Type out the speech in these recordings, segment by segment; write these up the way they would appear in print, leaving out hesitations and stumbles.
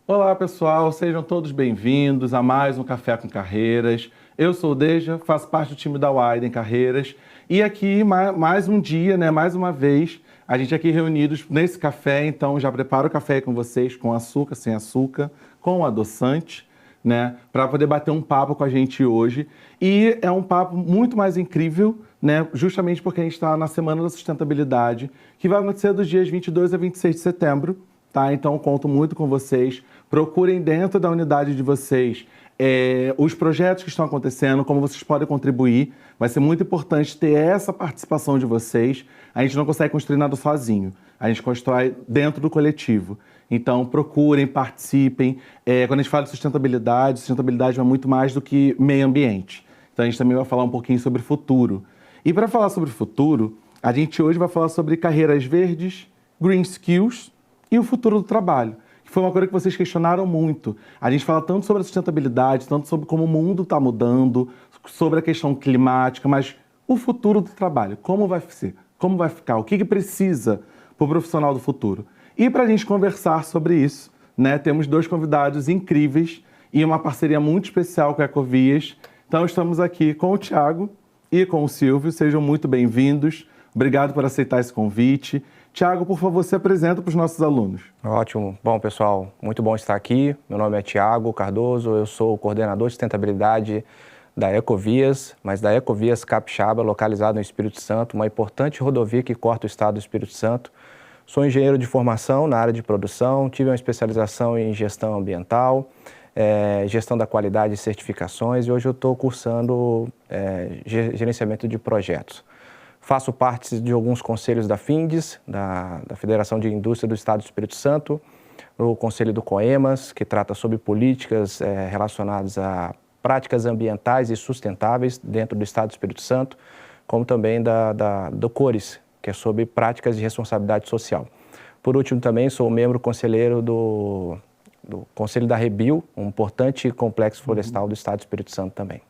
Olá, pessoal, sejam todos bem-vindos a mais um Café com Carreiras. Eu sou o Deja, faço parte do time da Widen Carreiras e aqui mais um dia, mais uma vez, a gente aqui reunidos nesse café, então já preparo o café aí com vocês, com açúcar, sem açúcar, com adoçante, para poder bater um papo com a gente hoje. E é um papo muito mais incrível, justamente porque a gente está na Semana da Sustentabilidade, que vai acontecer dos dias 22 a 26 de setembro. Tá? Então, conto muito com vocês. Procurem dentro da unidade de vocês os projetos que estão acontecendo, como vocês podem contribuir. Vai ser muito importante ter essa participação de vocês. A gente não consegue construir nada sozinho. A gente constrói dentro do coletivo. Então, procurem, participem. Quando a gente fala de sustentabilidade é muito mais do que meio ambiente. Então, a gente também vai falar um pouquinho sobre futuro. E para falar sobre futuro, a gente hoje vai falar sobre carreiras verdes, green skills e o futuro do trabalho, que foi uma coisa que vocês questionaram muito. A gente fala tanto sobre a sustentabilidade, tanto sobre como o mundo está mudando, sobre a questão climática, mas o futuro do trabalho, como vai ser? Como vai ficar? O que precisa para o profissional do futuro? E para a gente conversar sobre isso, temos dois convidados incríveis e uma parceria muito especial com a Ecovias. Então estamos aqui com o Thiago e com o Silvio. Sejam muito bem-vindos. Obrigado por aceitar esse convite. Thiago, por favor, se apresenta para os nossos alunos. Ótimo. Bom, pessoal, muito bom estar aqui. Meu nome é Thiago Cardoso, eu sou o coordenador de sustentabilidade da Ecovias, mas da Ecovias Capixaba, localizado no Espírito Santo, uma importante rodovia que corta o estado do Espírito Santo. Sou engenheiro de formação na área de produção, tive uma especialização em gestão ambiental, gestão da qualidade e certificações, e hoje eu estou cursando gerenciamento de projetos. Faço parte de alguns conselhos da FINDES, da Federação de Indústria do Estado do Espírito Santo, o Conselho do COEMAS, que trata sobre políticas relacionadas a práticas ambientais e sustentáveis dentro do Estado do Espírito Santo, como também do CORES, que é sobre práticas de responsabilidade social. Por último, também sou membro conselheiro do Conselho da Rebio, um importante complexo florestal do Estado do Espírito Santo também.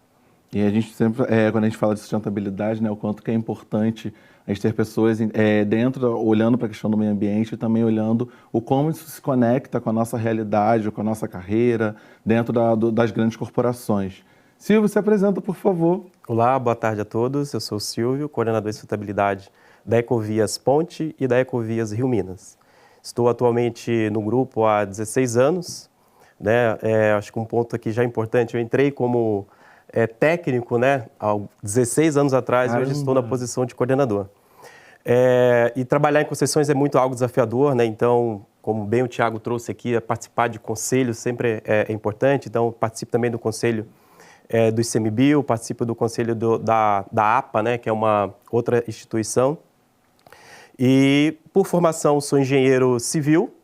E a gente sempre, quando a gente fala de sustentabilidade, o quanto que é importante a gente ter pessoas dentro, olhando para a questão do meio ambiente e também olhando o como isso se conecta com a nossa realidade, com a nossa carreira, dentro das grandes corporações. Silvio, se apresenta, por favor. Olá, boa tarde a todos. Eu sou o Silvio, coordenador de sustentabilidade da Ecovias Ponte e da Ecovias Rio Minas. Estou atualmente no grupo há 16 anos. Acho que um ponto aqui já importante, eu entrei como técnico, há 16 anos atrás. Caramba. E hoje estou na posição de coordenador. E trabalhar em concessões é muito algo desafiador, então, como bem o Thiago trouxe aqui, participar de conselhos sempre é importante. Então, participo também do conselho do ICMBio, participo do conselho da APA, que é uma outra instituição. E, por formação, sou engenheiro civil,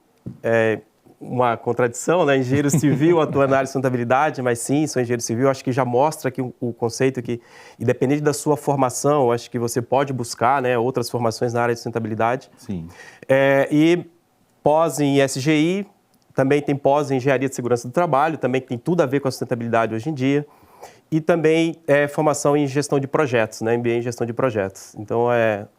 uma contradição, engenheiro civil atua na área de sustentabilidade, mas sim, sou engenheiro civil. Acho que já mostra aqui o conceito que, independente da sua formação, acho que você pode buscar outras formações na área de sustentabilidade. Sim. E pós em SGI, também tem pós em engenharia de segurança do trabalho, também tem tudo a ver com a sustentabilidade hoje em dia. E também formação em gestão de projetos, MBA em gestão de projetos. Então,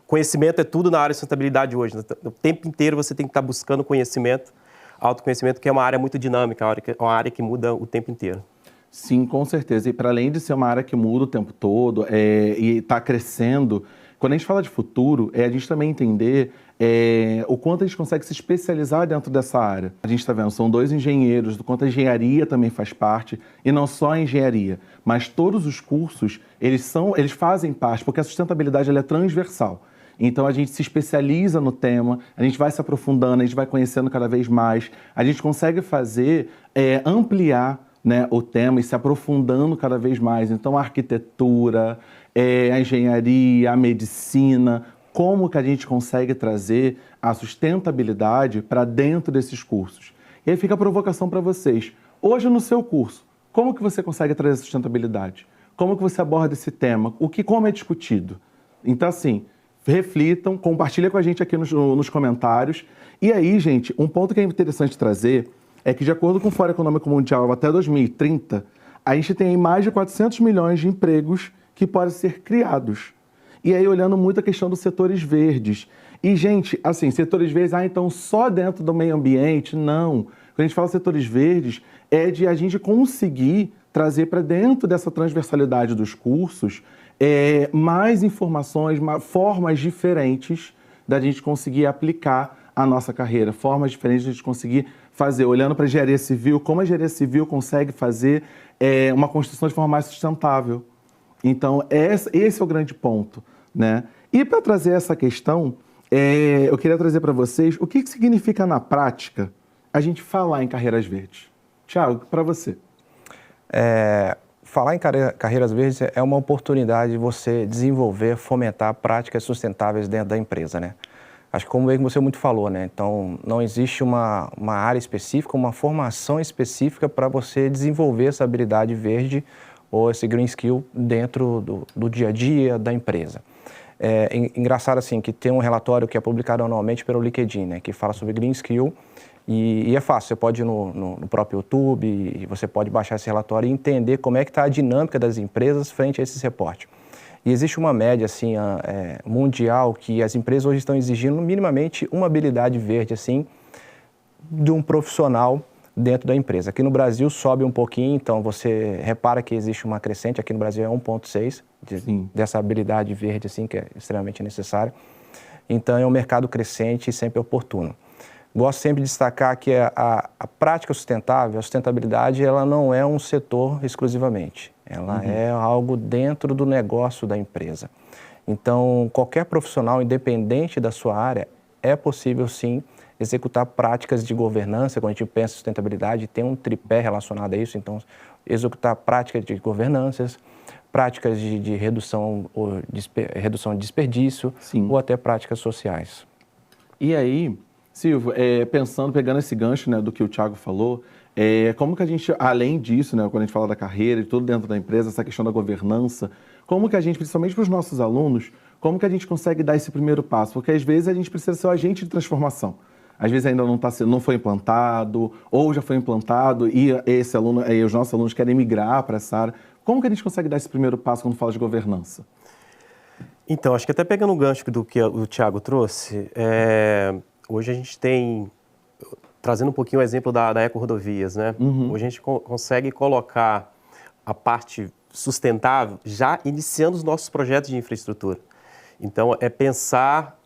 conhecimento é tudo na área de sustentabilidade hoje. O tempo inteiro você tem que estar buscando conhecimento, autoconhecimento, que é uma área muito dinâmica, uma área que muda o tempo inteiro. Sim, com certeza. E para além de ser uma área que muda o tempo todo e está crescendo, quando a gente fala de futuro, a gente também entender o quanto a gente consegue se especializar dentro dessa área. A gente está vendo, são dois engenheiros, do quanto a engenharia também faz parte, e não só a engenharia, mas todos os cursos, eles fazem parte, porque a sustentabilidade ela é transversal. Então, a gente se especializa no tema, a gente vai se aprofundando, a gente vai conhecendo cada vez mais, a gente consegue ampliar o tema e se aprofundando cada vez mais. Então, a arquitetura, a engenharia, a medicina, como que a gente consegue trazer a sustentabilidade para dentro desses cursos. E aí fica a provocação para vocês. Hoje, no seu curso, como que você consegue trazer sustentabilidade? Como que você aborda esse tema? Como é discutido? Então, assim, reflitam, compartilha com a gente aqui nos comentários. E aí, gente, um ponto que é interessante trazer é que, de acordo com o Fórum Econômico Mundial, até 2030, a gente tem mais de 400 milhões de empregos que podem ser criados. E aí, olhando muito a questão dos setores verdes. E, gente, assim, setores verdes, então só dentro do meio ambiente? Não. Quando a gente fala setores verdes, é de a gente conseguir trazer para dentro dessa transversalidade dos cursos mais informações, formas diferentes da gente conseguir aplicar a nossa carreira, formas diferentes de a gente conseguir fazer, olhando para a engenharia civil, como a engenharia civil consegue fazer uma construção de forma mais sustentável. Então, esse é o grande ponto, né? E para trazer essa questão, eu queria trazer para vocês o que significa na prática a gente falar em carreiras verdes. Tiago, para você. Falar em carreiras verdes é uma oportunidade de você desenvolver, fomentar práticas sustentáveis dentro da empresa, né? Acho que como você muito falou, né? Então, não existe uma área específica, uma formação específica para você desenvolver essa habilidade verde ou esse green skill dentro do dia a dia da empresa. É engraçado assim que tem um relatório que é publicado anualmente pelo LinkedIn, né? Que fala sobre green skill e é fácil, você pode ir no próprio YouTube e você pode baixar esse relatório e entender como é que está a dinâmica das empresas frente a esses reportes. E existe uma média assim, mundial que as empresas hoje estão exigindo minimamente uma habilidade verde assim, de um profissional dentro da empresa. Aqui no Brasil sobe um pouquinho, então você repara que existe uma crescente, aqui no Brasil é 1,6 dessa habilidade verde assim, que é extremamente necessária. Então é um mercado crescente e sempre oportuno. Gosto sempre de destacar que a prática sustentável, a sustentabilidade, ela não é um setor exclusivamente. Ela é algo dentro do negócio da empresa. Então, qualquer profissional, independente da sua área, é possível sim executar práticas de governança. Quando a gente pensa em sustentabilidade, tem um tripé relacionado a isso. Então, executar práticas de governanças, práticas de redução de desperdício, sim, ou até práticas sociais. E aí, Silvio, pegando esse gancho, né, do que o Thiago falou, como que a gente, além disso, né, quando a gente fala da carreira e tudo dentro da empresa, essa questão da governança, como que a gente, principalmente para os nossos alunos, como que a gente consegue dar esse primeiro passo? Porque às vezes a gente precisa ser o agente de transformação. Às vezes ainda não foi implantado, ou já foi implantado e os nossos alunos querem migrar para essa área. Como que a gente consegue dar esse primeiro passo quando fala de governança? Então, acho que até pegando o gancho do que o Thiago trouxe, hoje a gente tem, trazendo um pouquinho o exemplo da Eco Rodovias, né? Hoje a gente consegue colocar a parte sustentável já iniciando os nossos projetos de infraestrutura. Então, pensar,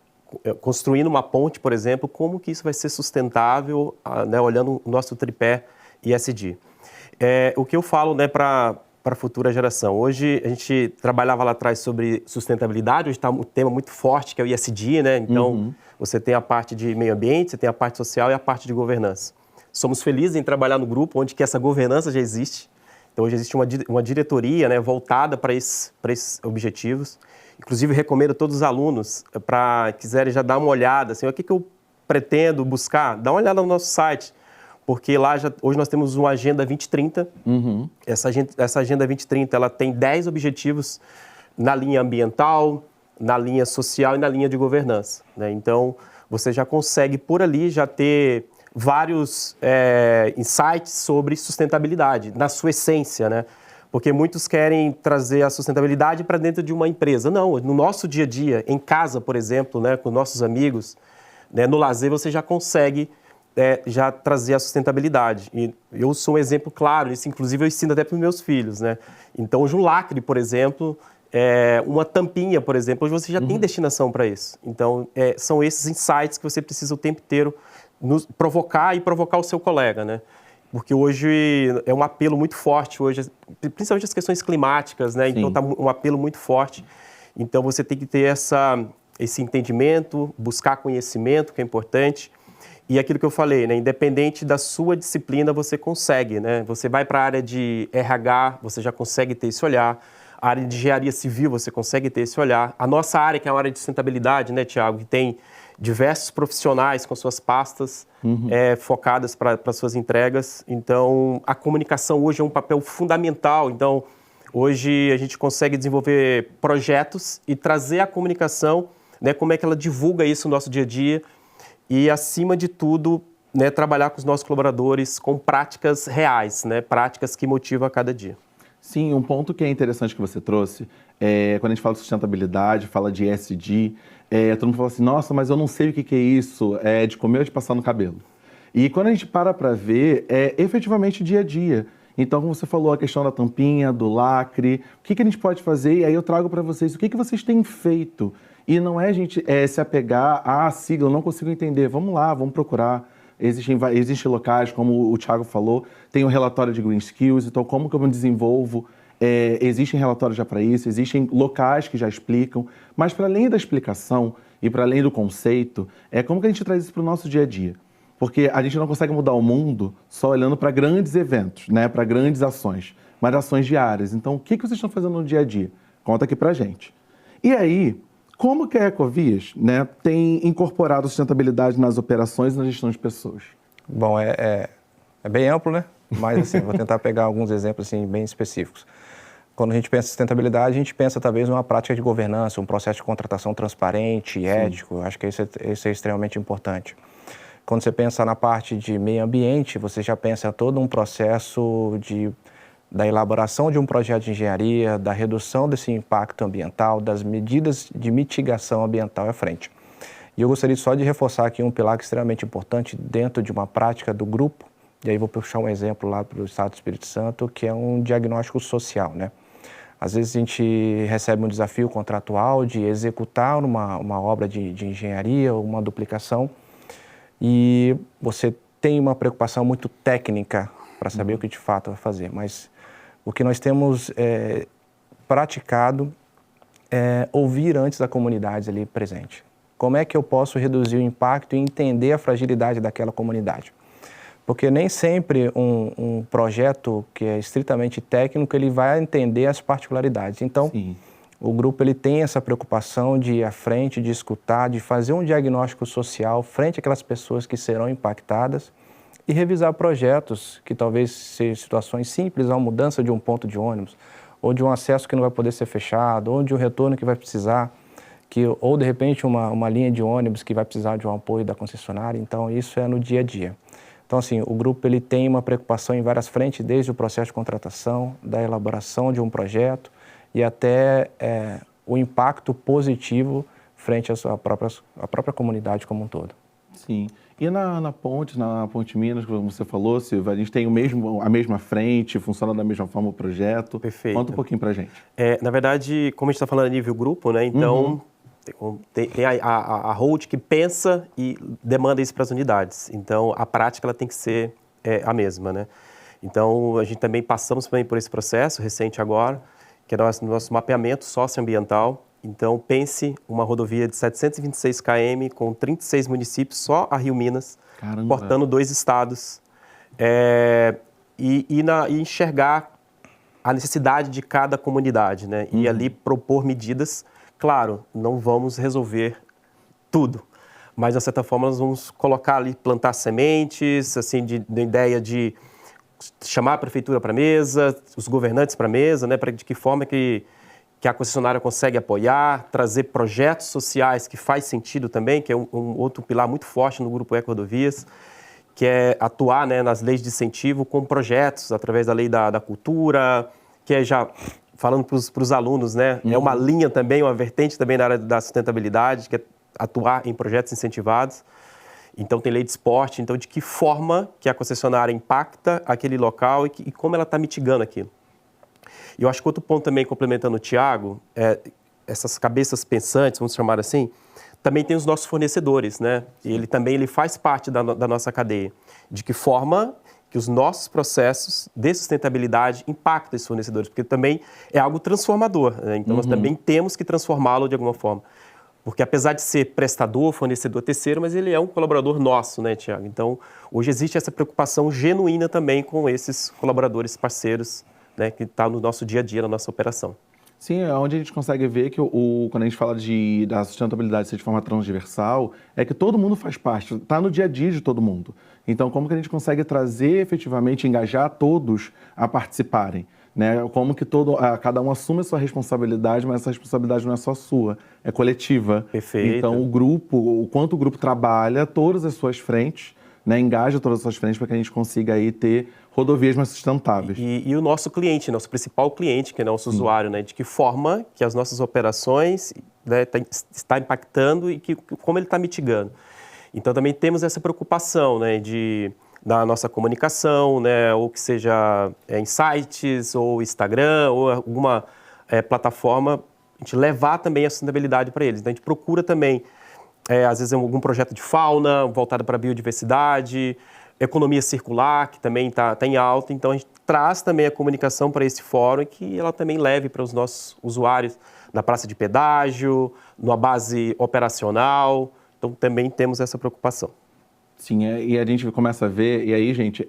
construindo uma ponte, por exemplo, como que isso vai ser sustentável, né, olhando o nosso tripé ESG. O que eu falo, né, para a futura geração. Hoje, a gente trabalhava lá atrás sobre sustentabilidade, hoje está um tema muito forte, que é o ESG, né? Então, você tem a parte de meio ambiente, você tem a parte social e a parte de governança. Somos felizes em trabalhar no grupo onde que essa governança já existe. Então, hoje existe uma diretoria, né, voltada para esses objetivos. Inclusive, recomendo a todos os alunos, para quiserem já dar uma olhada, assim, o que eu pretendo buscar, dá uma olhada no nosso site, porque lá hoje nós temos uma Agenda 2030. Essa Agenda 2030 ela tem 10 objetivos na linha ambiental, na linha social e na linha de governança, né? Então, você já consegue, por ali, já ter vários insights sobre sustentabilidade, na sua essência, né? Porque muitos querem trazer a sustentabilidade para dentro de uma empresa. Não, no nosso dia a dia, em casa, por exemplo, né, com nossos amigos, né, no lazer, você já consegue já trazer a sustentabilidade. E eu sou um exemplo claro, isso inclusive eu ensino até para os meus filhos, né? Então, hoje um lacre, por exemplo, uma tampinha, por exemplo, hoje você já tem destinação para isso. Então, são esses insights que você precisa o tempo inteiro provocar o seu colega, né? Porque hoje é um apelo muito forte, hoje, principalmente as questões climáticas, né? Então, está um apelo muito forte. Então, você tem que ter esse entendimento, buscar conhecimento, que é importante. E aquilo que eu falei, né? Independente da sua disciplina, você consegue, né? Você vai para a área de RH, você já consegue ter esse olhar. A área de engenharia civil, você consegue ter esse olhar. A nossa área, que é a área de sustentabilidade, né, Thiago? Que tem diversos profissionais com suas pastas focadas para suas entregas. Então, a comunicação hoje é um papel fundamental. Então, hoje a gente consegue desenvolver projetos e trazer a comunicação, né? Como é que ela divulga isso no nosso dia a dia. E, acima de tudo, né, trabalhar com os nossos colaboradores com práticas reais, né, práticas que motivam a cada dia. Sim, um ponto que é interessante que você trouxe, quando a gente fala de sustentabilidade, fala de ESG, todo mundo fala assim, nossa, mas eu não sei o que é isso, de comer ou de passar no cabelo. E quando a gente para ver, é efetivamente dia a dia. Então, como você falou, a questão da tampinha, do lacre, o que a gente pode fazer? E aí eu trago para vocês o que vocês têm feito. E não é a gente se apegar à sigla, eu não consigo entender. Vamos lá, vamos procurar. Existem locais, como o Thiago falou, tem o relatório de Green Skills, então como que eu me desenvolvo? Existem relatórios já para isso, existem locais que já explicam, mas para além da explicação e para além do conceito, como que a gente traz isso para o nosso dia a dia? Porque a gente não consegue mudar o mundo só olhando para grandes eventos, né? Para grandes ações, mas ações diárias. Então, o que vocês estão fazendo no dia a dia? Conta aqui para a gente. E aí, como que a Ecovias, né, tem incorporado sustentabilidade nas operações e na gestão de pessoas? Bom, é bem amplo, né? Mas assim, vou tentar pegar alguns exemplos assim, bem específicos. Quando a gente pensa em sustentabilidade, a gente pensa talvez numa prática de governança, um processo de contratação transparente, ético. Acho que isso é extremamente importante. Quando você pensa na parte de meio ambiente, você já pensa em todo um processo da elaboração de um projeto de engenharia, da redução desse impacto ambiental, das medidas de mitigação ambiental à frente. E eu gostaria só de reforçar aqui um pilar extremamente importante dentro de uma prática do grupo, e aí vou puxar um exemplo lá para o Estado do Espírito Santo, que é um diagnóstico social, né? Às vezes a gente recebe um desafio contratual de executar uma obra de engenharia ou uma duplicação, e você tem uma preocupação muito técnica para saber o que de fato vai fazer, mas o que nós temos praticado é ouvir antes da comunidade ali presente. Como é que eu posso reduzir o impacto e entender a fragilidade daquela comunidade? Porque nem sempre um projeto que é estritamente técnico, ele vai entender as particularidades. Então, sim, o grupo ele tem essa preocupação de ir à frente, de escutar, de fazer um diagnóstico social frente àquelas pessoas que serão impactadas e revisar projetos que talvez sejam situações simples, a mudança de um ponto de ônibus, ou de um acesso que não vai poder ser fechado, ou de um retorno que vai precisar, ou de repente uma linha de ônibus que vai precisar de um apoio da concessionária. Então isso é no dia a dia. Então assim, o grupo ele tem uma preocupação em várias frentes, desde o processo de contratação, da elaboração de um projeto e até o impacto positivo frente à própria comunidade como um todo. Sim. E na Ponte Minas, como você falou, Silvia, a gente tem a mesma frente, funciona da mesma forma o projeto. Perfeito. Conta um pouquinho pra gente. Na verdade, como a gente está falando a nível grupo, né? Então, tem a hold que pensa e demanda isso para as unidades. Então, a prática ela tem que ser a mesma, né? Então, a gente também passamos também por esse processo recente agora, que é nosso mapeamento socioambiental. Então, pense uma rodovia de 726 km com 36 municípios, só a Rio Minas, Caramba, cortando 2 estados, e enxergar a necessidade de cada comunidade, né? E ali propor medidas. Claro, não vamos resolver tudo, mas, de certa forma, nós vamos colocar ali, plantar sementes, assim, de ideia de chamar a prefeitura para a mesa, os governantes para a mesa, né? De que forma que a concessionária consegue apoiar, trazer projetos sociais que faz sentido também, que é um outro pilar muito forte no Grupo Ecovias, que é atuar, né, nas leis de incentivo com projetos, através da lei da cultura, que é já, falando para os alunos, né, é uma linha também, uma vertente também na área da sustentabilidade, que é atuar em projetos incentivados. Então tem lei de esporte, então de que forma que a concessionária impacta aquele local e como ela está mitigando aquilo. E eu acho que outro ponto também, complementando o Thiago, essas cabeças pensantes, vamos chamar assim, também tem os nossos fornecedores, né? E ele faz parte da nossa cadeia. De que forma que os nossos processos de sustentabilidade impactam esses fornecedores, porque também é algo transformador, né? Então nós também temos que transformá-lo de alguma forma. Porque apesar de ser prestador, fornecedor, terceiro, mas ele é um colaborador nosso, né, Thiago? Então hoje existe essa preocupação genuína também com esses colaboradores parceiros, né, que está no nosso dia a dia, na nossa operação. Sim, é onde a gente consegue ver que quando a gente fala da sustentabilidade ser de forma transversal, é que todo mundo faz parte, está no dia a dia de todo mundo. Então, como que a gente consegue trazer efetivamente, engajar todos a participarem? Né? Como que cada um assume a sua responsabilidade, mas essa responsabilidade não é só sua, é coletiva. Perfeito. Então, o quanto o grupo trabalha, todas as suas frentes, né, engaja todas as suas frentes para que a gente consiga aí ter rodovias mais sustentáveis. E o nosso cliente, nosso principal cliente, que é o nosso usuário, né, de que forma que as nossas operações, né, está impactando e como ele está mitigando. Então também temos essa preocupação, né, da nossa comunicação, né, ou que seja em sites, ou Instagram, ou alguma plataforma, a gente levar também a sustentabilidade para eles. Então a gente procura também, às vezes, algum projeto de fauna voltado para a biodiversidade, economia circular, que também está em alta. Então a gente traz também a comunicação para esse fórum e que ela também leve para os nossos usuários na praça de pedágio, na base operacional. Então também temos essa preocupação. Sim, e a gente começa a ver, e aí, gente,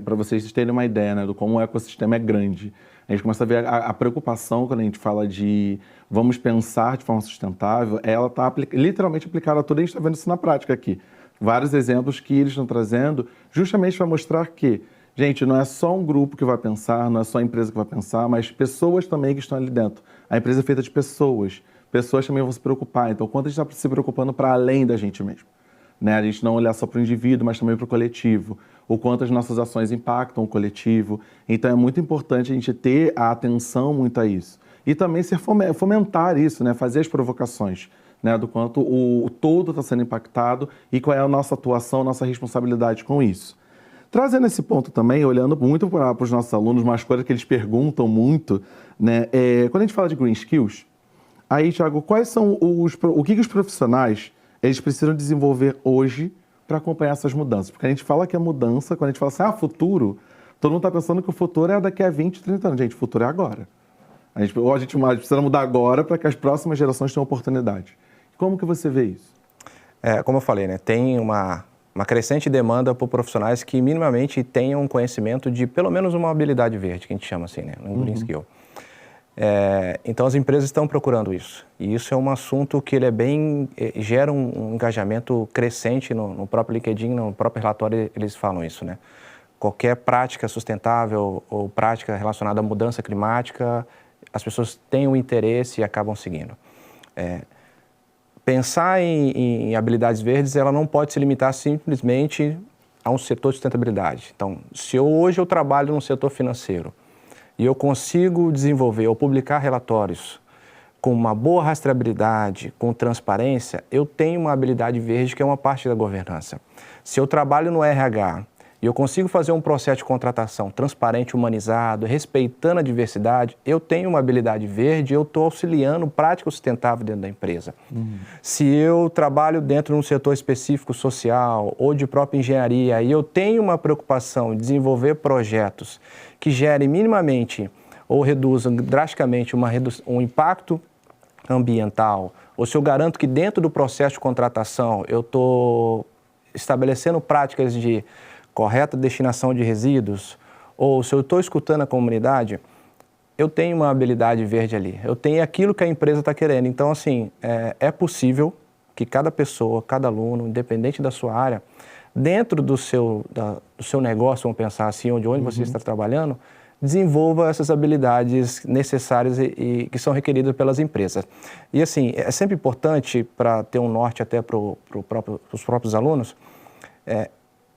para vocês terem uma ideia, né, do como o ecossistema é grande, a gente começa a ver a preocupação quando a gente fala de vamos pensar de forma sustentável, ela está literalmente aplicada a tudo, a gente está vendo isso na prática aqui. Vários exemplos que eles estão trazendo justamente para mostrar que, gente, não é só um grupo que vai pensar, não é só a empresa que vai pensar, mas pessoas também que estão ali dentro. A empresa é feita de pessoas, pessoas também vão se preocupar, então quanto a gente está se preocupando para além da gente mesmo. Né? A gente não olhar só para o indivíduo, mas também para o coletivo. O quanto as nossas ações impactam o coletivo. Então é muito importante a gente ter a atenção muito a isso. E também fomentar isso, né? Fazer as provocações, né? Do quanto o todo está sendo impactado e qual é a nossa atuação, a nossa responsabilidade com isso. Trazendo esse ponto também, olhando muito para os nossos alunos, umas coisas que eles perguntam muito, né? Quando a gente fala de Green Skills, aí, Thiago, quais são o que os profissionais eles precisam desenvolver hoje para acompanhar essas mudanças? Porque a gente fala que é mudança, quando a gente fala assim, futuro, todo mundo está pensando que o futuro é daqui a 20, 30 anos. Gente, o futuro é agora. A gente precisa mudar agora para que as próximas gerações tenham oportunidade. Como que você vê isso? Como eu falei, né, tem uma crescente demanda por profissionais que minimamente tenham um conhecimento de pelo menos uma habilidade verde, que a gente chama assim, né, um Green Skill. Então as empresas estão procurando isso, e isso é um assunto que ele gera um engajamento crescente no próprio LinkedIn, no próprio relatório eles falam isso, né? Qualquer prática sustentável ou prática relacionada à mudança climática, as pessoas têm um interesse e acabam seguindo. Pensar em habilidades verdes, ela não pode se limitar simplesmente a um setor de sustentabilidade. Então, se hoje eu trabalho no setor financeiro, e eu consigo desenvolver ou publicar relatórios com uma boa rastreabilidade, com transparência, eu tenho uma habilidade verde que é uma parte da governança. Se eu trabalho no RH e eu consigo fazer um processo de contratação transparente, humanizado, respeitando a diversidade, eu tenho uma habilidade verde, eu estou auxiliando prática sustentável dentro da empresa. Se eu trabalho dentro de um setor específico social ou de própria engenharia e eu tenho uma preocupação em desenvolver projetos que gerem minimamente ou reduzam drasticamente um impacto ambiental, ou se eu garanto que dentro do processo de contratação eu estou estabelecendo práticas de correta destinação de resíduos, ou se eu estou escutando a comunidade, eu tenho uma habilidade verde ali, eu tenho aquilo que a empresa está querendo. Então, assim, é possível que cada pessoa, cada aluno, independente da sua área, dentro do seu negócio, vamos pensar assim, onde você está trabalhando, desenvolva essas habilidades necessárias e que são requeridas pelas empresas. E assim, é sempre importante para ter um norte até para os próprios alunos.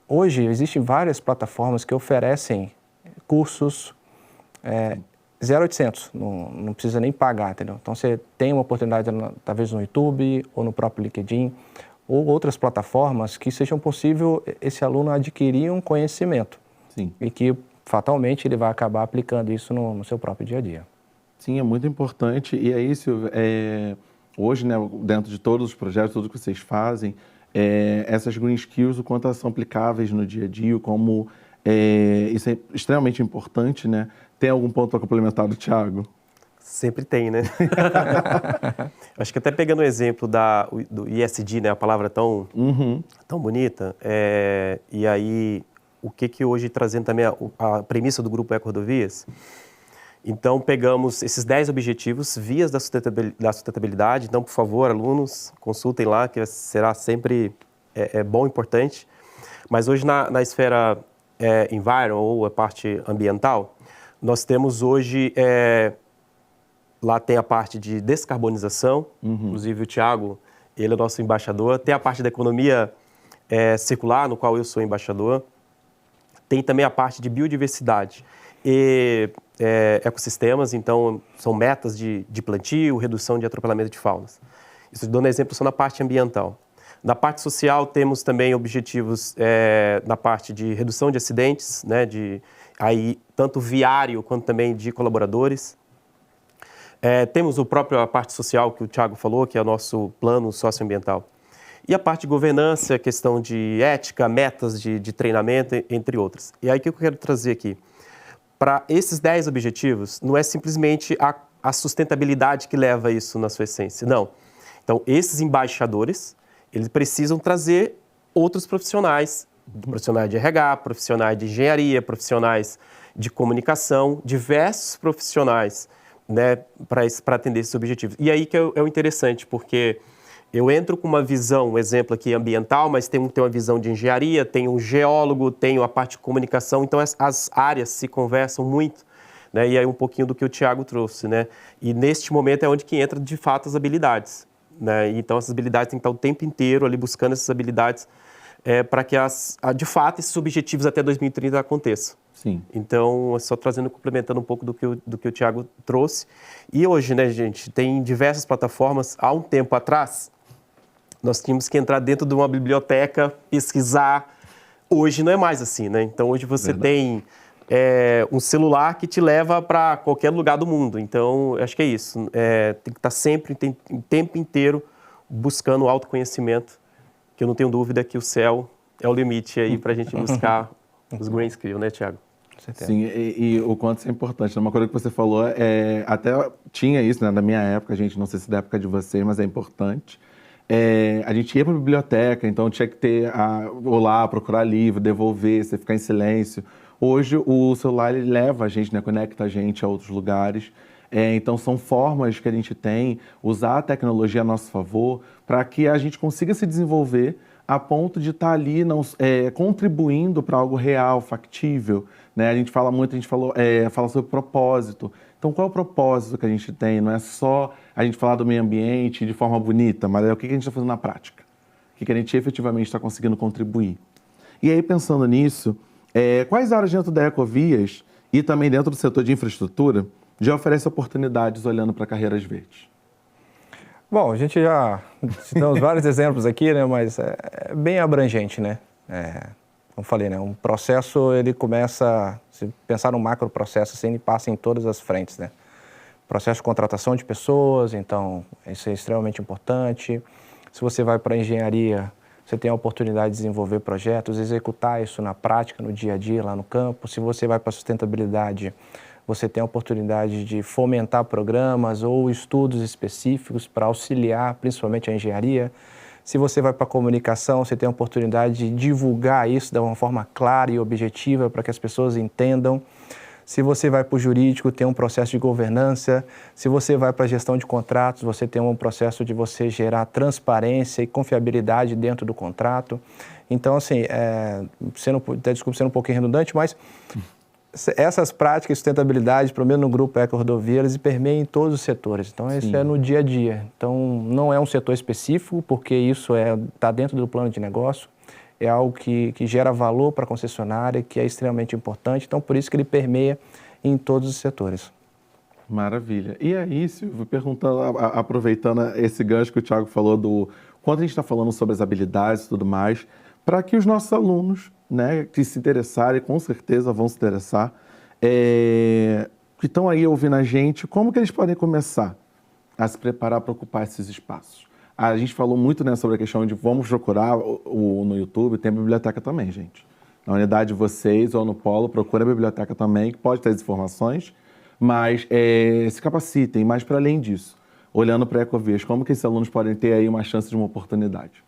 Hoje existem várias plataformas que oferecem cursos 0800, não precisa nem pagar, entendeu? Então você tem uma oportunidade talvez no YouTube ou no próprio LinkedIn, ou outras plataformas que sejam possível esse aluno adquirir um conhecimento. Sim. E que fatalmente ele vai acabar aplicando isso no seu próprio dia a dia. Sim, é muito importante. E aí, Silvio, hoje, né, dentro de todos os projetos, tudo que vocês fazem, essas Green Skills, o quanto elas são aplicáveis no dia a dia, como isso é extremamente importante, né? Tem algum ponto para complementar do Thiago? Sempre tem, né? Acho que até pegando o exemplo do ESG, né, a palavra tão bonita, e aí o que hoje trazendo também a premissa do Grupo Eco-Rodovias, então pegamos esses 10 objetivos, vias da sustentabilidade, então por favor, alunos, consultem lá, que será sempre bom e importante, mas hoje na esfera environment, ou a parte ambiental, nós temos hoje... Lá tem a parte de descarbonização, inclusive o Thiago, ele é nosso embaixador. Tem a parte da economia circular, no qual eu sou embaixador. Tem também a parte de biodiversidade e ecossistemas, então são metas de plantio, redução de atropelamento de faunas. Isso dando exemplo só na parte ambiental. Na parte social, temos também objetivos na parte de redução de acidentes, né, tanto viário quanto também de colaboradores. Temos a parte social que o Thiago falou, que é o nosso plano socioambiental. E a parte de governança, questão de ética, metas de treinamento, entre outras. E aí o que eu quero trazer aqui? Para esses 10 objetivos, não é simplesmente a sustentabilidade que leva isso na sua essência, não. Então, esses embaixadores, eles precisam trazer outros profissionais de RH, profissionais de engenharia, profissionais de comunicação, diversos profissionais, né, para atender esses objetivos. E aí que é o interessante, porque eu entro com uma visão, um exemplo aqui ambiental, mas tem uma visão de engenharia, tem um geólogo, tem a parte de comunicação, então as áreas se conversam muito, né, e aí um pouquinho do que o Thiago trouxe, né, e neste momento é onde que entra de fato as habilidades, né, então essas habilidades têm que estar o tempo inteiro ali buscando essas habilidades para que de fato esses objetivos até 2030 aconteçam. Sim. Então, só complementando um pouco do que o Thiago trouxe. E hoje, né, gente, tem diversas plataformas. Há um tempo atrás, nós tínhamos que entrar dentro de uma biblioteca, pesquisar. Hoje não é mais assim, né? Então, hoje você tem um celular que te leva para qualquer lugar do mundo. Então, acho que é isso. Tem que estar sempre, o tempo inteiro, buscando autoconhecimento, que eu não tenho dúvida que o céu é o limite aí para a gente buscar os Green Skills, né, Thiago? Sim, e o quanto isso é importante. Uma coisa que você falou, até tinha isso, né, na minha época, gente, não sei se da época de vocês, mas é importante. A gente ia para a biblioteca, então tinha que ter, olhar, procurar livro, devolver, você ficar em silêncio. Hoje o celular ele leva a gente, né, conecta a gente a outros lugares. Então são formas que a gente tem, usar a tecnologia a nosso favor, para que a gente consiga se desenvolver a ponto de estar ali contribuindo para algo real, factível. Né? A gente fala muito, fala sobre propósito. Então, qual é o propósito que a gente tem? Não é só a gente falar do meio ambiente de forma bonita, mas é o que a gente está fazendo na prática. O que a gente efetivamente está conseguindo contribuir. E aí, pensando nisso, quais áreas dentro da Ecovias e também dentro do setor de infraestrutura já oferece oportunidades olhando para carreiras verdes? Bom, a gente já citamos vários exemplos aqui, né, mas é bem abrangente, né? Como falei, né, um processo, ele começa, se pensar num macro processo, assim, ele passa em todas as frentes, né? Processo de contratação de pessoas, então, isso é extremamente importante. Se você vai para a engenharia, você tem a oportunidade de desenvolver projetos, executar isso na prática, no dia a dia, lá no campo. Se você vai para a sustentabilidade, você tem a oportunidade de fomentar programas ou estudos específicos para auxiliar, principalmente a engenharia. Se você vai para a comunicação, você tem a oportunidade de divulgar isso de uma forma clara e objetiva para que as pessoas entendam. Se você vai para o jurídico, tem um processo de governança. Se você vai para a gestão de contratos, você tem um processo de você gerar transparência e confiabilidade dentro do contrato. Então, assim, desculpe ser um pouquinho redundante, mas essas práticas de sustentabilidade, pelo menos no grupo Eco Rodovia, eles permeiam em todos os setores. Então, isso é no dia a dia. Então, não é um setor específico, porque isso está dentro do plano de negócio. É algo que gera valor para a concessionária, que é extremamente importante. Então, por isso que ele permeia em todos os setores. Maravilha. E aí, Silvio, perguntando, aproveitando esse gancho que o Thiago falou quando a gente está falando sobre as habilidades e tudo mais, para que os nossos alunos, né, que se interessarem, com certeza vão se interessar, que estão aí ouvindo a gente, como que eles podem começar a se preparar para ocupar esses espaços? A gente falou muito, né, sobre a questão de vamos procurar no YouTube, tem a biblioteca também, gente. Na unidade de vocês ou no polo, procura a biblioteca também, que pode ter as informações, mas se capacitem, mas para além disso, olhando para a Ecovias, como que esses alunos podem ter aí uma chance de uma oportunidade?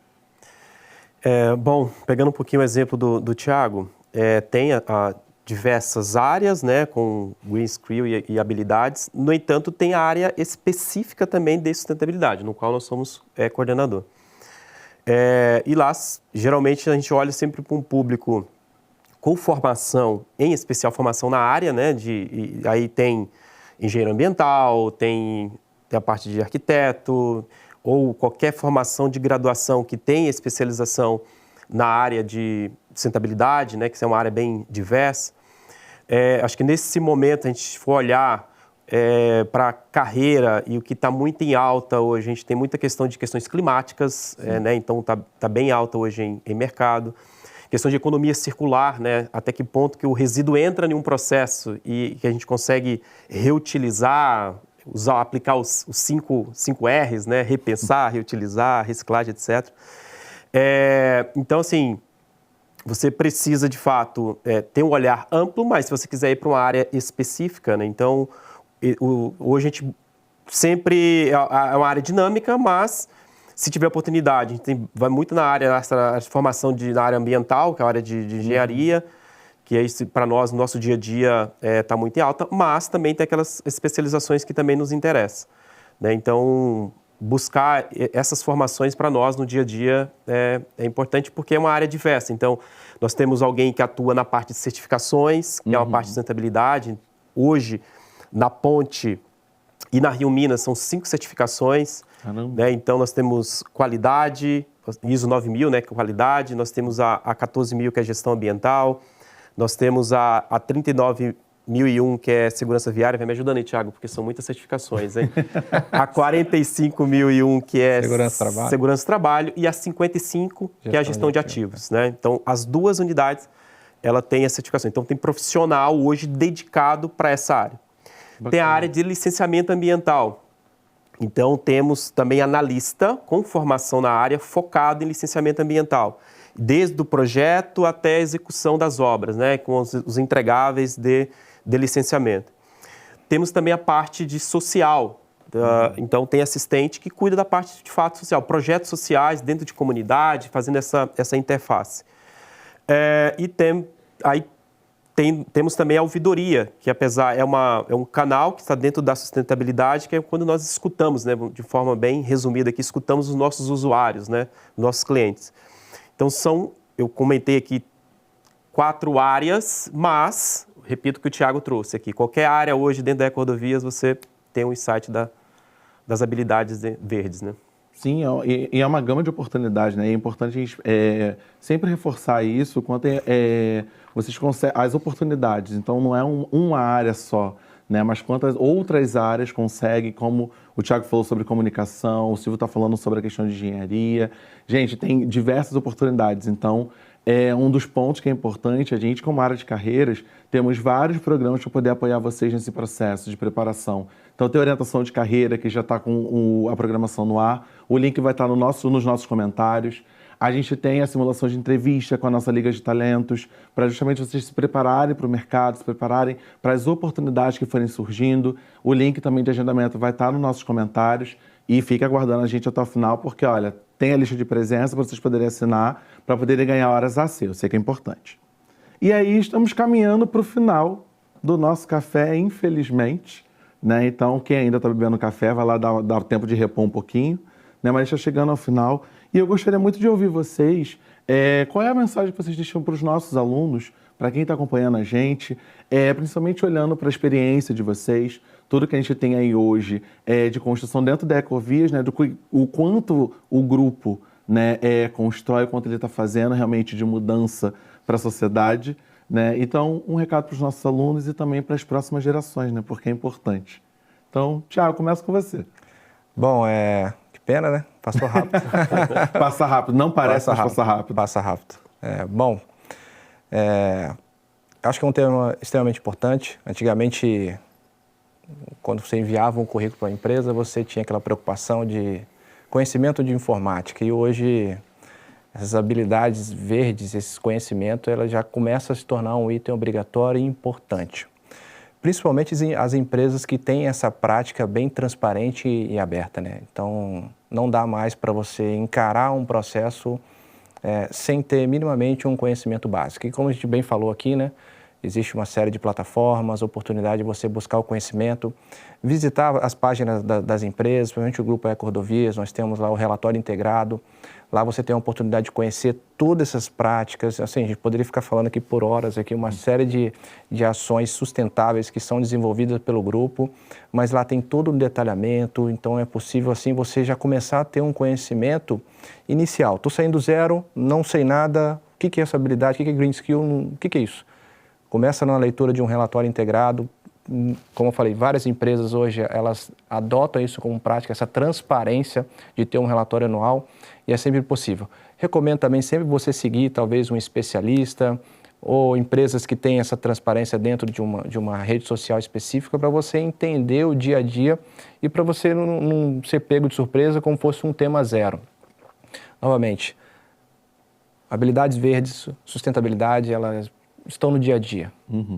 Bom, pegando um pouquinho o exemplo do Thiago, tem diversas áreas, né, com Green Skill e habilidades. No entanto, tem a área específica também de sustentabilidade, no qual nós somos coordenador. E lá, geralmente, a gente olha sempre para um público com formação, em especial formação na área, né, aí tem engenheiro ambiental, tem a parte de arquiteto, ou qualquer formação de graduação que tenha especialização na área de sustentabilidade, né, que é uma área bem diversa. Acho que nesse momento, a gente for olhar para carreira e o que está muito em alta hoje, a gente tem muita questão de questões climáticas, né? Então tá bem alta hoje em mercado. Questão de economia circular, né? Até que ponto que o resíduo entra em um processo e que a gente consegue reutilizar, aplicar os 5 R's, né? Repensar, reutilizar, reciclagem, etc. Então, assim, você precisa, de fato, ter um olhar amplo, mas se você quiser ir para uma área específica, né? Então, hoje a gente sempre é uma área dinâmica, mas se tiver oportunidade, a gente vai muito na área, essa formação na área ambiental, que é a área de engenharia, que é isso, para nós, no nosso dia a dia, está muito em alta, mas também tem aquelas especializações que também nos interessam, né? Então, buscar essas formações para nós no dia a dia é importante porque é uma área diversa. Então, nós temos alguém que atua na parte de certificações, que é uma parte de sustentabilidade. Hoje, na Ponte e na Rio Minas, são 5 certificações. Né? Então, nós temos qualidade, ISO 9000, né, que é qualidade. Nós temos a 14000, que é gestão ambiental. Nós temos a 39001, que é segurança viária. Vai me ajudando aí, Thiago, porque são muitas certificações, hein? A 45001, que é segurança do trabalho. E a 55, que é a gestão de ativos, né? Então, as 2 unidades, ela tem a certificação. Então, tem profissional hoje dedicado para essa área. Bacana. Tem a área de licenciamento ambiental. Então, temos também analista com formação na área focado em licenciamento ambiental, desde o projeto até a execução das obras, né, com os entregáveis de licenciamento. Temos também a parte de social. Então, tem assistente que cuida da parte de fato social, projetos sociais dentro de comunidade, fazendo essa interface. Temos também a ouvidoria, que apesar é um canal que está dentro da sustentabilidade, que é quando nós escutamos, né, de forma bem resumida aqui, escutamos os nossos usuários, né, nossos clientes. Então eu comentei aqui 4 áreas, mas, repito o que o Thiago trouxe aqui, qualquer área hoje dentro da EcoRodovias você tem um insight das habilidades verdes, né? Sim, e é uma gama de oportunidades, né? É importante a gente sempre reforçar isso, quanto vocês conseguem as oportunidades. Então, não é uma área só, né? Mas quantas outras áreas conseguem, como o Thiago falou sobre comunicação, o Silvio está falando sobre a questão de engenharia. Gente, tem diversas oportunidades. Então, um dos pontos que é importante, a gente, como área de carreiras, temos vários programas para poder apoiar vocês nesse processo de preparação. Então, tem orientação de carreira, que já está com a programação no ar. O link vai estar nos nossos comentários. A gente tem a simulação de entrevista com a nossa Liga de Talentos, para justamente vocês se prepararem para o mercado, se prepararem para as oportunidades que forem surgindo. O link também de agendamento vai estar nos nossos comentários. E fique aguardando a gente até o final, porque, olha, tem a lista de presença para vocês poderem assinar, para poderem ganhar horas AC. Eu sei que é importante. E aí, estamos caminhando para o final do nosso café, infelizmente, né? Então, quem ainda está bebendo café, vai lá dar tempo de repor um pouquinho, né? Mas está chegando ao final. E eu gostaria muito de ouvir vocês, qual é a mensagem que vocês deixam para os nossos alunos, para quem está acompanhando a gente, principalmente olhando para a experiência de vocês, tudo que a gente tem aí hoje de construção dentro da Ecovias, né? O quanto o grupo, né, constrói, o quanto ele está fazendo realmente de mudança para a sociedade, né? Então, um recado para os nossos alunos e também para as próximas gerações, né? Porque é importante. Então, Thiago, começa com você. Bom, que pena, né? Passou rápido. Passa rápido, não parece, mas passa rápido. Passa rápido. Acho que é um tema extremamente importante. Antigamente, quando você enviava um currículo para a empresa, você tinha aquela preocupação de conhecimento de informática. E hoje, essas habilidades verdes, esses conhecimentos, ela já começa a se tornar um item obrigatório e importante. Principalmente as empresas que têm essa prática bem transparente e aberta, né? Então, não dá mais para você encarar um processo sem ter minimamente um conhecimento básico. E como a gente bem falou aqui, né? Existe uma série de plataformas, oportunidade de você buscar o conhecimento, visitar as páginas das empresas, principalmente o Grupo EcoRodovias, nós temos lá o relatório integrado. Lá você tem a oportunidade de conhecer todas essas práticas. Assim, a gente poderia ficar falando aqui por horas, aqui, uma série de ações sustentáveis que são desenvolvidas pelo grupo, mas lá tem todo o detalhamento, então é possível assim você já começar a ter um conhecimento inicial. Estou saindo do zero, não sei nada, o que é essa habilidade, o que é Green Skill, o que é isso? Começa na leitura de um relatório integrado, como eu falei, várias empresas hoje, elas adotam isso como prática, essa transparência de ter um relatório anual, e é sempre possível. Recomendo também sempre você seguir talvez um especialista ou empresas que têm essa transparência dentro de uma rede social específica para você entender o dia a dia e para você não ser pego de surpresa como fosse um tema zero. Novamente, habilidades verdes, sustentabilidade, elas estão no dia a dia,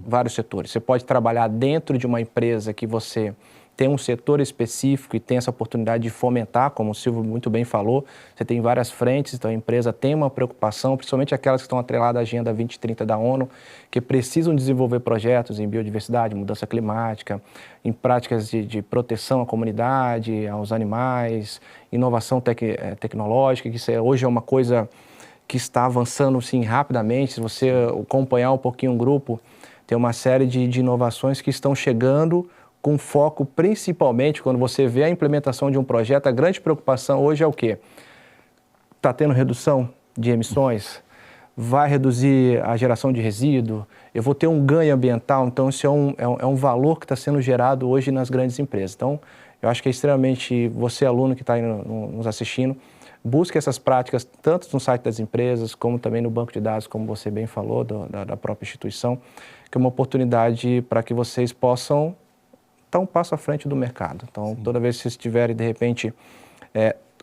vários setores. Você pode trabalhar dentro de uma empresa que você tem um setor específico e tem essa oportunidade de fomentar, como o Silvio muito bem falou, você tem várias frentes, então a empresa tem uma preocupação, principalmente aquelas que estão atreladas à Agenda 2030 da ONU, que precisam desenvolver projetos em biodiversidade, mudança climática, em práticas de proteção à comunidade, aos animais, inovação tecnológica, que isso hoje é uma coisa que está avançando sim, rapidamente. Se você acompanhar um pouquinho o grupo, tem uma série de inovações que estão chegando com foco principalmente, quando você vê a implementação de um projeto, a grande preocupação hoje é o quê? Está tendo redução de emissões? Vai reduzir a geração de resíduo? Eu vou ter um ganho ambiental? Então, isso é um valor que está sendo gerado hoje nas grandes empresas. Então, eu acho que é extremamente, você aluno que está aí nos assistindo, busque essas práticas tanto no site das empresas, como também no banco de dados, como você bem falou, da própria instituição, que é uma oportunidade para que vocês possam estar um passo à frente do mercado. Então, toda vez que vocês estiverem, de repente,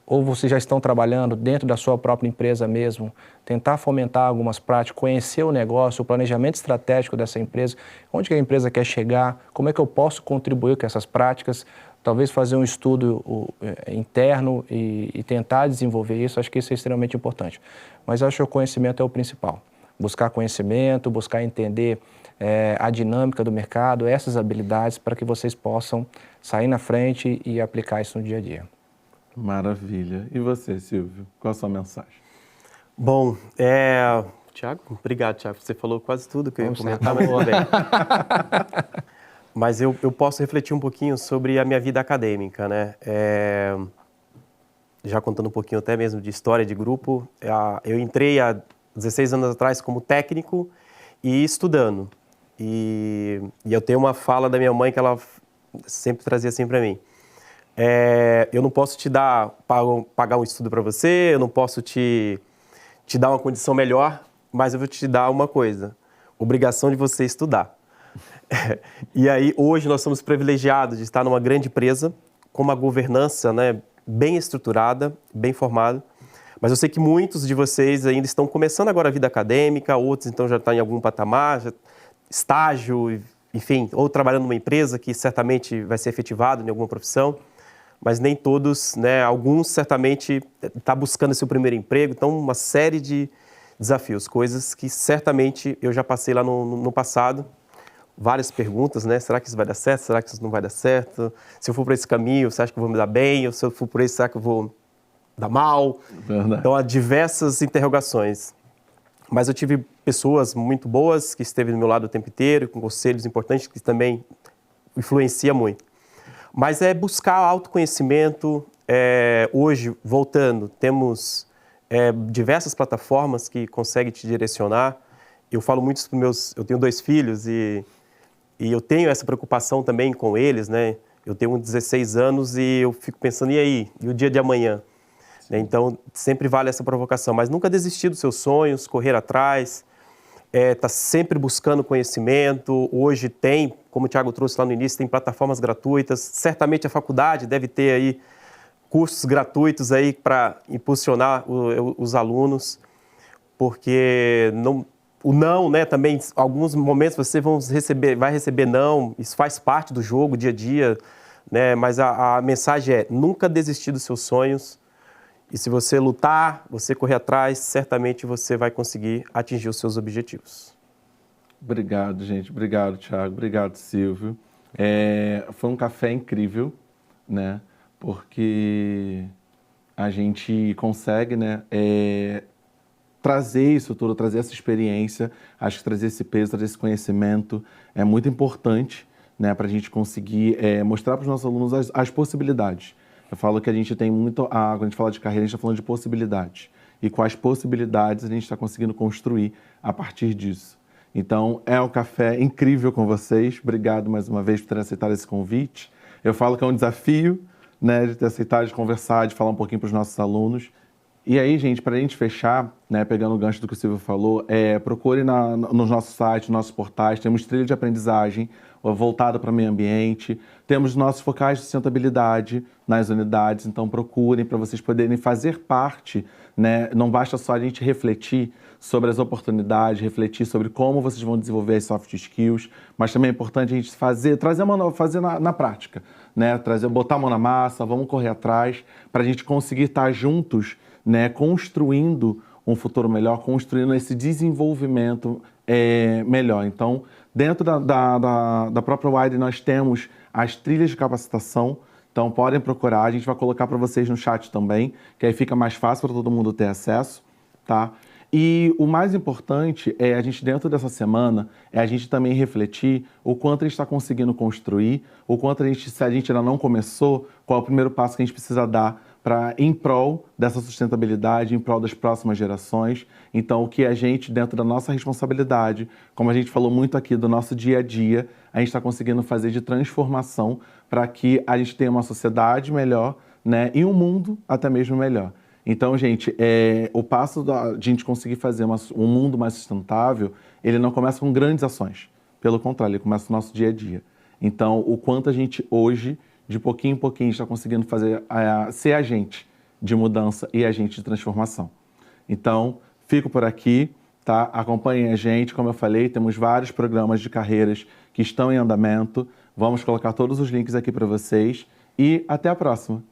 ou vocês já estão trabalhando dentro da sua própria empresa mesmo, tentar fomentar algumas práticas, conhecer o negócio, o planejamento estratégico dessa empresa, onde que a empresa quer chegar, como é que eu posso contribuir com essas práticas, talvez fazer um estudo interno e tentar desenvolver isso, acho que isso é extremamente importante. Mas acho que o conhecimento é o principal. Buscar conhecimento, buscar entender a dinâmica do mercado, essas habilidades para que vocês possam sair na frente e aplicar isso no dia a dia. Maravilha. E você, Silvio? Qual a sua mensagem? Bom, Thiago, obrigado, Thiago. Você falou quase tudo que eu ia comentar, mas tudo bem. Mas eu posso refletir um pouquinho sobre a minha vida acadêmica, né? Já contando um pouquinho até mesmo de história de grupo, eu entrei há 16 anos atrás como técnico e estudando. E eu tenho uma fala da minha mãe que ela sempre trazia assim para mim. Eu não posso te pagar um estudo para você, eu não posso te dar uma condição melhor, mas eu vou te dar uma coisa, obrigação de você estudar. E aí, hoje nós somos privilegiados de estar numa grande empresa, com uma governança, né, bem estruturada, bem formada, mas eu sei que muitos de vocês ainda estão começando agora a vida acadêmica, outros então já estão em algum patamar, estágio, enfim, ou trabalhando numa empresa que certamente vai ser efetivado em alguma profissão, mas nem todos, né, alguns certamente estão buscando seu primeiro emprego, então uma série de desafios, coisas que certamente eu já passei lá no passado, várias perguntas, né, será que isso vai dar certo, será que isso não vai dar certo, se eu for por esse caminho, você acha que eu vou me dar bem, ou se eu for por esse, será que eu vou dar mal? Verdade. Então há diversas interrogações, mas eu tive pessoas muito boas que esteve do meu lado o tempo inteiro, com conselhos importantes que também influencia muito. Mas é buscar autoconhecimento. Hoje, voltando, temos diversas plataformas que conseguem te direcionar. Eu falo muito para eu tenho 2 filhos e eu tenho essa preocupação também com eles, né? Eu tenho 16 anos e eu fico pensando, e aí? E o dia de amanhã? Então, sempre vale essa provocação. Mas nunca desistir dos seus sonhos, correr atrás, tá sempre buscando conhecimento. Hoje tem, como o Thiago trouxe lá no início, tem plataformas gratuitas. Certamente a faculdade deve ter aí cursos gratuitos aí para impulsionar os alunos, porque o não, né, também, alguns momentos você vai receber não, isso faz parte do jogo, dia a dia, né, mas a mensagem é nunca desistir dos seus sonhos. E se você lutar, você correr atrás, certamente você vai conseguir atingir os seus objetivos. Obrigado, gente. Obrigado, Thiago. Obrigado, Silvio. Foi um café incrível, né? Porque a gente consegue, né, trazer isso tudo, trazer essa experiência, acho que trazer esse peso, trazer esse conhecimento é muito importante, né, para a gente conseguir mostrar para os nossos alunos as possibilidades. Eu falo que a gente tem muito, quando a gente fala de carreira, a gente está falando de possibilidades. E quais possibilidades a gente está conseguindo construir a partir disso. Então, é um café incrível com vocês. Obrigado mais uma vez por terem aceitado esse convite. Eu falo que é um desafio, né, de ter aceitado, de conversar, de falar um pouquinho para os nossos alunos. E aí, gente, para a gente fechar, né, pegando o gancho do que o Silvio falou, procure nos nossos sites, nos nossos portais, temos trilha de aprendizagem voltada para o meio ambiente, temos nossos focais de sustentabilidade nas unidades, então procurem para vocês poderem fazer parte, né? Não basta só a gente refletir sobre as oportunidades, refletir sobre como vocês vão desenvolver as soft skills, mas também é importante a gente fazer na prática, né? Botar a mão na massa, vamos correr atrás para a gente conseguir estar juntos, né? Construindo um futuro melhor, construindo esse desenvolvimento melhor. Então, dentro da própria Widen, nós temos as trilhas de capacitação, então podem procurar, a gente vai colocar para vocês no chat também, que aí fica mais fácil para todo mundo ter acesso, tá? E o mais importante é a gente, dentro dessa semana, a gente também refletir o quanto a gente está conseguindo construir, o quanto se a gente ainda não começou, qual é o primeiro passo que a gente precisa dar em prol dessa sustentabilidade, em prol das próximas gerações. Então, o que a gente, dentro da nossa responsabilidade, como a gente falou muito aqui do nosso dia a dia, a gente está conseguindo fazer de transformação para que a gente tenha uma sociedade melhor, né, e um mundo até mesmo melhor. Então, gente, o passo de a gente conseguir fazer um mundo mais sustentável, ele não começa com grandes ações. Pelo contrário, ele começa no nosso dia a dia. Então, o quanto a gente hoje, de pouquinho em pouquinho, está conseguindo ser agente de mudança e agente de transformação. Então, fico por aqui, tá? Acompanhem a gente, como eu falei, temos vários programas de carreiras que estão em andamento. Vamos colocar todos os links aqui para vocês e até a próxima.